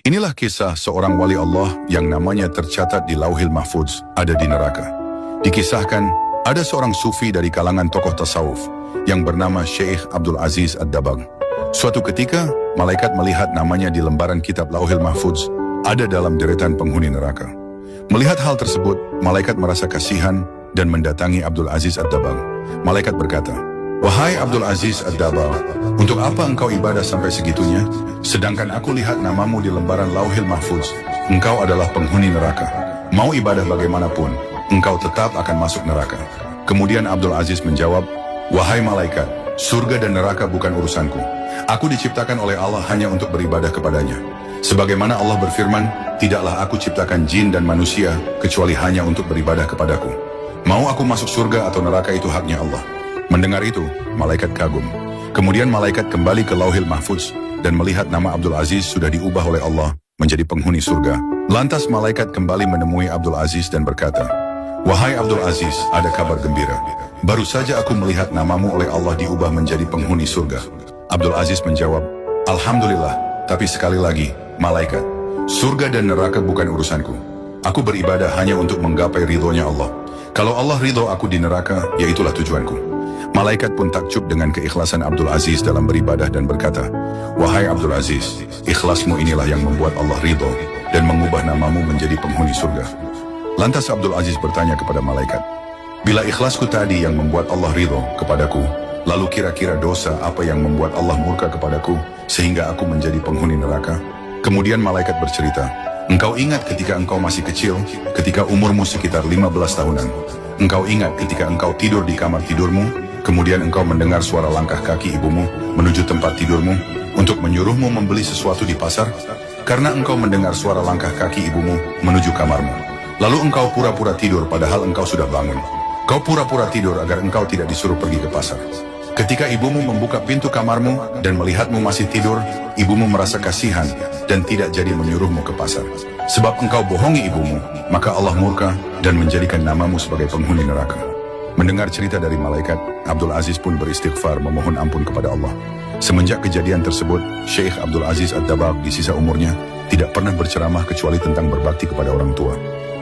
Inilah kisah seorang wali Allah yang namanya tercatat di Lauhil Mahfudz, ada di neraka. Dikisahkan, ada seorang sufi dari kalangan tokoh tasawuf yang bernama Syekh Abdul Aziz Ad-Dabbagh. Suatu ketika, malaikat melihat namanya di lembaran kitab Lauhil Mahfudz, ada dalam deretan penghuni neraka. Melihat hal tersebut, malaikat merasa kasihan dan mendatangi Abdul Aziz Ad-Dabbagh. Malaikat berkata, "Wahai Abdul Aziz Ad-Dabbagh, untuk apa engkau ibadah sampai segitunya? Sedangkan aku lihat namamu di lembaran Lauhil Mahfudz, engkau adalah penghuni neraka. Mau ibadah bagaimanapun, engkau tetap akan masuk neraka." Kemudian Abdul Aziz menjawab, "Wahai malaikat, surga dan neraka bukan urusanku. Aku diciptakan oleh Allah hanya untuk beribadah kepadanya. Sebagaimana Allah berfirman, tidaklah aku ciptakan jin dan manusia kecuali hanya untuk beribadah kepadaku. Mau aku masuk surga atau neraka itu haknya Allah." Mendengar itu, malaikat kagum. Kemudian malaikat kembali ke Lauhil Mahfudz dan melihat nama Abdul Aziz sudah diubah oleh Allah menjadi penghuni surga. Lantas malaikat kembali menemui Abdul Aziz dan berkata, "Wahai Abdul Aziz, ada kabar gembira. Baru saja aku melihat namamu oleh Allah diubah menjadi penghuni surga." Abdul Aziz menjawab, "Alhamdulillah, tapi sekali lagi, malaikat, surga dan neraka bukan urusanku. Aku beribadah hanya untuk menggapai ridhonya Allah. Kalau Allah ridho aku di neraka, ya itulah tujuanku." Malaikat pun takjub dengan keikhlasan Abdul Aziz dalam beribadah dan berkata, "Wahai Abdul Aziz, ikhlasmu inilah yang membuat Allah ridho dan mengubah namamu menjadi penghuni surga." Lantas Abdul Aziz bertanya kepada malaikat, "Bila ikhlasku tadi yang membuat Allah ridho kepadaku, lalu kira-kira dosa apa yang membuat Allah murka kepadaku sehingga aku menjadi penghuni neraka?" Kemudian malaikat bercerita, "Engkau ingat ketika engkau masih kecil, ketika umurmu sekitar 15 tahunan. Engkau ingat ketika engkau tidur di kamar tidurmu, kemudian engkau mendengar suara langkah kaki ibumu menuju tempat tidurmu untuk menyuruhmu membeli sesuatu di pasar? Karena engkau mendengar suara langkah kaki ibumu menuju kamarmu. Lalu engkau pura-pura tidur padahal engkau sudah bangun. Kau pura-pura tidur agar engkau tidak disuruh pergi ke pasar. Ketika ibumu membuka pintu kamarmu dan melihatmu masih tidur, ibumu merasa kasihan dan tidak jadi menyuruhmu ke pasar. Sebab engkau bohongi ibumu, maka Allah murka dan menjadikan namamu sebagai penghuni neraka." Mendengar cerita dari malaikat, Abdul Aziz pun beristighfar memohon ampun kepada Allah. Semenjak kejadian tersebut, Syekh Abdul Aziz Ad-Dabbagh di sisa umurnya tidak pernah berceramah kecuali tentang berbakti kepada orang tua.